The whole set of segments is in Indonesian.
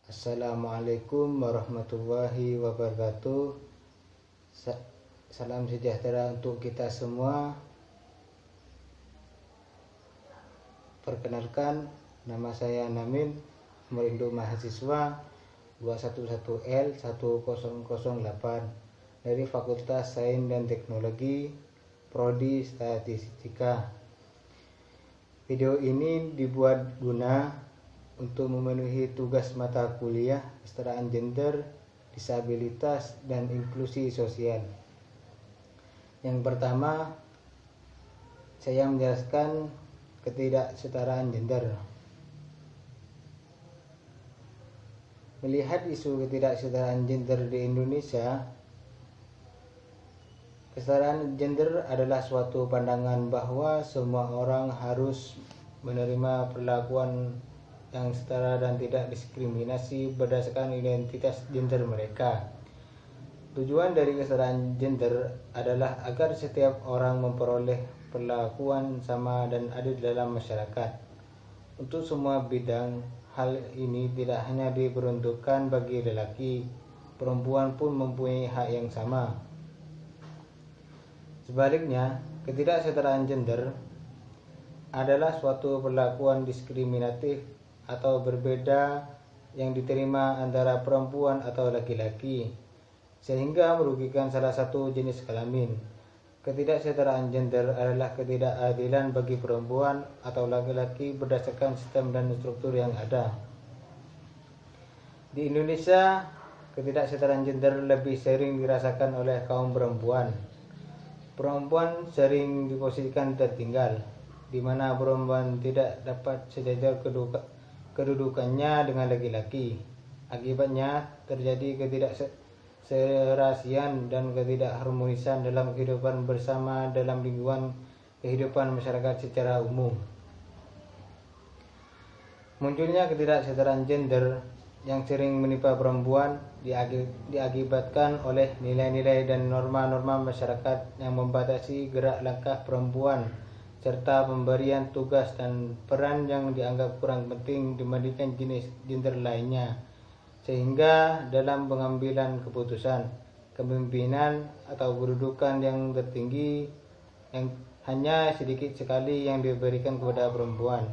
Assalamualaikum warahmatullahi wabarakatuh. Salam sejahtera untuk kita semua. Perkenalkan, nama saya Namin, nomor induk mahasiswa 211L1008 dari Fakultas Sains dan Teknologi, Prodi Statistika. Video ini dibuat guna untuk memenuhi tugas mata kuliah kesetaraan gender, disabilitas, dan inklusi sosial. Yang pertama, saya menjelaskan ketidaksetaraan gender. Melihat isu ketidaksetaraan gender di Indonesia, kesetaraan gender adalah suatu pandangan bahwa semua orang harus menerima perlakuan yang setara dan tidak diskriminasi berdasarkan identitas gender mereka. Tujuan dari kesetaraan gender adalah agar setiap orang memperoleh perlakuan sama dan adil dalam masyarakat. Untuk semua bidang, hal ini tidak hanya diperuntukkan bagi lelaki, perempuan pun mempunyai hak yang sama. Sebaliknya, ketidaksetaraan gender adalah suatu perlakuan diskriminatif atau berbeda yang diterima antara perempuan atau laki-laki, sehingga merugikan salah satu jenis kelamin. Ketidaksetaraan gender adalah ketidakadilan bagi perempuan atau laki-laki berdasarkan sistem dan struktur yang ada. Di Indonesia, ketidaksetaraan gender lebih sering dirasakan oleh kaum perempuan. Perempuan sering diposisikan tertinggal, di mana perempuan tidak dapat sejajar kedudukannya dengan laki-laki. Akibatnya terjadi ketidakserasian dan ketidakharmonisan dalam kehidupan bersama dalam lingkungan kehidupan masyarakat secara umum. Munculnya ketidaksetaraan gender yang sering menimpa perempuan diakibatkan oleh nilai-nilai dan norma-norma masyarakat yang membatasi gerak langkah perempuan, serta pemberian tugas dan peran yang dianggap kurang penting dibandingkan jenis gender lainnya, sehingga dalam pengambilan keputusan, kepemimpinan atau kedudukan yang tertinggi yang hanya sedikit sekali yang diberikan kepada perempuan.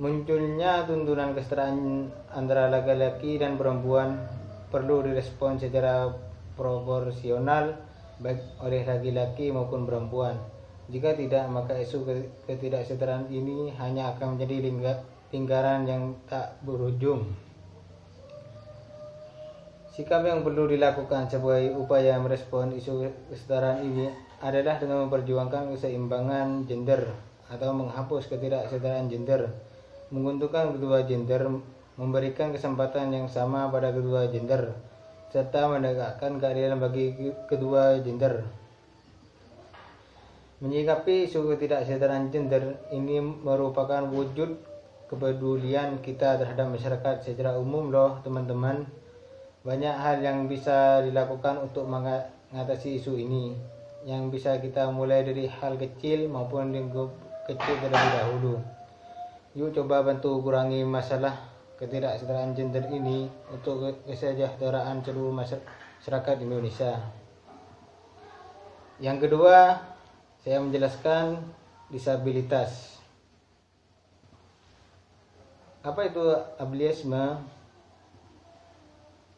Munculnya tuntunan kesetaraan antara laki-laki dan perempuan perlu direspon secara proporsional baik oleh laki-laki maupun perempuan. Jika tidak, maka isu ketidaksetaraan ini hanya akan menjadi lingkaran yang tak berujung. Sikap yang perlu dilakukan sebagai upaya merespon isu kesetaraan ini adalah dengan memperjuangkan keseimbangan gender atau menghapus ketidaksetaraan gender, menguntungkan kedua gender, memberikan kesempatan yang sama pada kedua gender, serta menegakkan keadilan bagi kedua gender. Menyikapi isu ketidaksetaraan gender ini merupakan wujud kepedulian kita terhadap masyarakat secara umum loh teman-teman. Banyak hal yang bisa dilakukan untuk mengatasi isu ini, yang bisa kita mulai dari hal kecil maupun lingkup kecil terlebih dahulu. Yuk coba bantu kurangi masalah ketidaksetaraan gender ini untuk kesejahteraan seluruh masyarakat Indonesia. Yang kedua, saya menjelaskan disabilitas. Apa itu ableisme?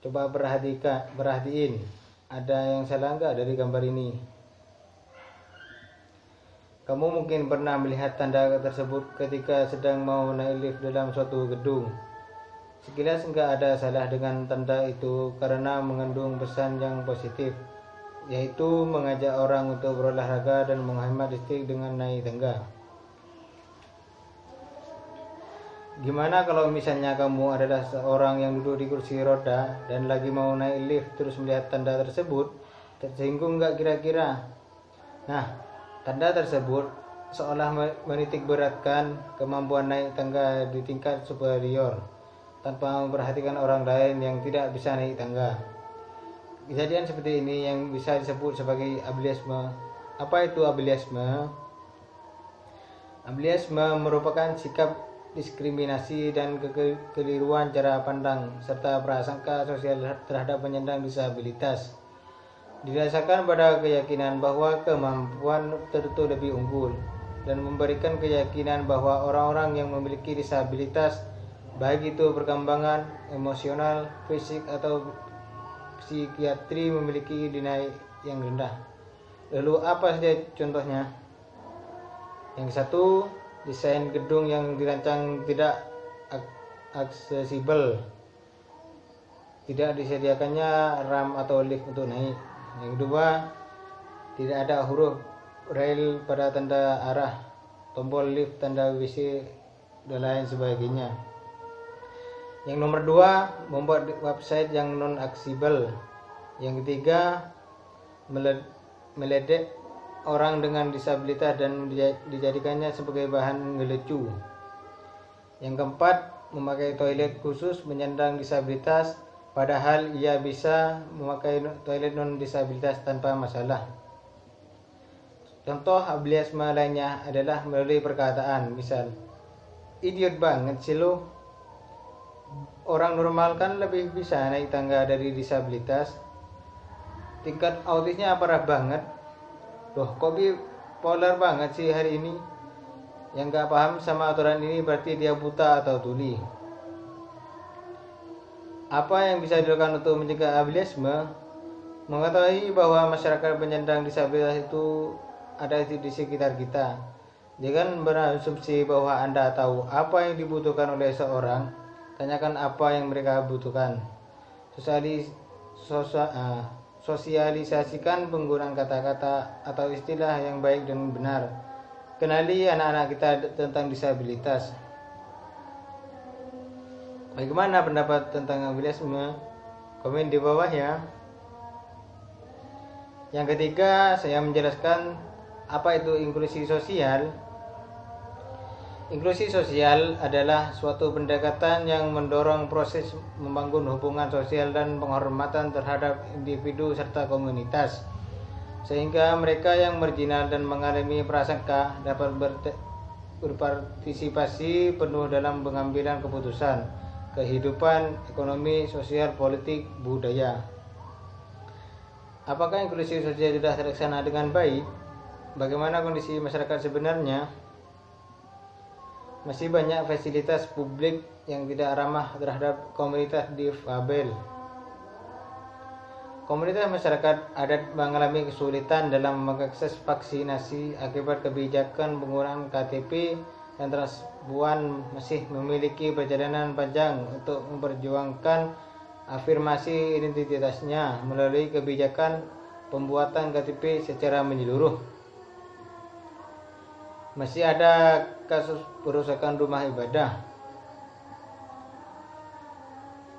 Coba perhatiin. Ada yang salah nggak dari gambar ini? Kamu mungkin pernah melihat tanda tersebut ketika sedang mau naik lift dalam suatu gedung. Sekilas nggak ada salah dengan tanda itu karena mengandung pesan yang positif, yaitu mengajak orang untuk berolahraga dan menghemat listrik dengan naik tangga. Gimana kalau misalnya kamu adalah seorang yang duduk di kursi roda dan lagi mau naik lift terus melihat tanda tersebut, tersinggung nggak kira-kira? Nah, tanda tersebut seolah menitik beratkan kemampuan naik tangga di tingkat superior tanpa memperhatikan orang lain yang tidak bisa naik tangga. Kejadian seperti ini yang bisa disebut sebagai ableisme. Apa itu ableisme? Ableisme merupakan sikap diskriminasi dan kekeliruan cara pandang serta prasangka sosial terhadap penyandang disabilitas. Didasarkan pada keyakinan bahwa kemampuan tertentu lebih unggul dan memberikan keyakinan bahwa orang-orang yang memiliki disabilitas, baik itu perkembangan emosional, fisik atau psikiatri, memiliki nilai yang rendah. Lalu apa saja contohnya? Yang satu, desain gedung yang dirancang tidak aksesibel, tidak disediakannya ramp atau lift untuk naik. Yang kedua, tidak ada huruf braille pada tanda arah, tombol lift, tanda WC, dan lain sebagainya. Yang nomor 2, membuat website yang non-aksesibel. Yang ketiga, meledek orang dengan disabilitas dan dijadikannya sebagai bahan ngelecu. Yang keempat, memakai toilet khusus penyandang disabilitas, padahal ia bisa memakai toilet non-disabilitas tanpa masalah. Contoh ableisme lainnya adalah melalui perkataan, misal, idiot banget sih lo. Orang normal kan lebih bisa naik tangga dari disabilitas. Tingkat autisnya parah banget. Loh, kok bipolar banget sih hari ini? Yang gak paham sama aturan ini berarti dia buta atau tuli. Apa yang bisa dilakukan untuk mencegah ableisme? Mengetahui bahwa masyarakat penyandang disabilitas itu ada di sekitar kita. Jangan berasumsi bahwa Anda tahu apa yang dibutuhkan oleh seorang. Tanyakan apa yang mereka butuhkan. Sosialisasikan penggunaan kata-kata atau istilah yang baik dan benar. Kenali anak-anak kita tentang disabilitas. Bagaimana pendapat tentang ableisme? Komen di bawah ya. Yang ketiga, saya menjelaskan apa itu inklusi sosial. Inklusi sosial adalah suatu pendekatan yang mendorong proses membangun hubungan sosial dan penghormatan terhadap individu serta komunitas, sehingga mereka yang marginal dan mengalami prasangka dapat berpartisipasi penuh dalam pengambilan keputusan, kehidupan ekonomi, sosial, politik, budaya. Apakah inklusi sosial sudah terlaksana dengan baik? Bagaimana kondisi masyarakat sebenarnya? Masih banyak fasilitas publik yang tidak ramah terhadap komunitas difabel. Komunitas masyarakat adat mengalami kesulitan dalam mengakses vaksinasi akibat kebijakan penggunaan KTP, dan transpuan masih memiliki perjalanan panjang untuk memperjuangkan afirmasi identitasnya melalui kebijakan pembuatan KTP secara menyeluruh. Masih ada kasus perusakan rumah ibadah.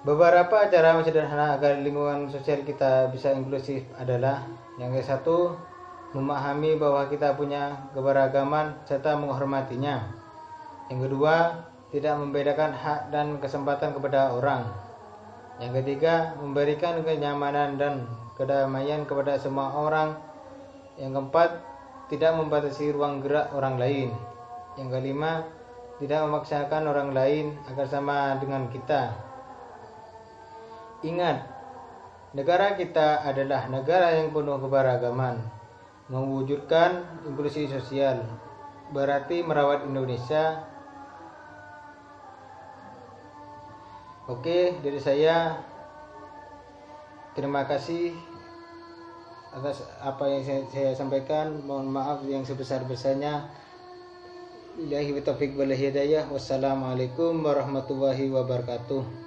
Beberapa cara sederhana agar lingkungan sosial kita bisa inklusif adalah: yang satu, memahami bahwa kita punya keberagaman serta menghormatinya. Yang kedua, tidak membedakan hak dan kesempatan kepada orang. Yang ketiga, memberikan kenyamanan dan kedamaian kepada semua orang. Yang keempat, tidak membatasi ruang gerak orang lain. Yang kelima, tidak memaksakan orang lain agar sama dengan kita. Ingat, negara kita adalah negara yang penuh keberagaman. Mewujudkan inklusi sosial berarti merawat Indonesia. Oke, dari saya terima kasih atas apa yang saya sampaikan. Mohon maaf yang sebesar-besarnya. Billahi taufiq wal hidayah. Wassalamualaikum warahmatullahi wabarakatuh.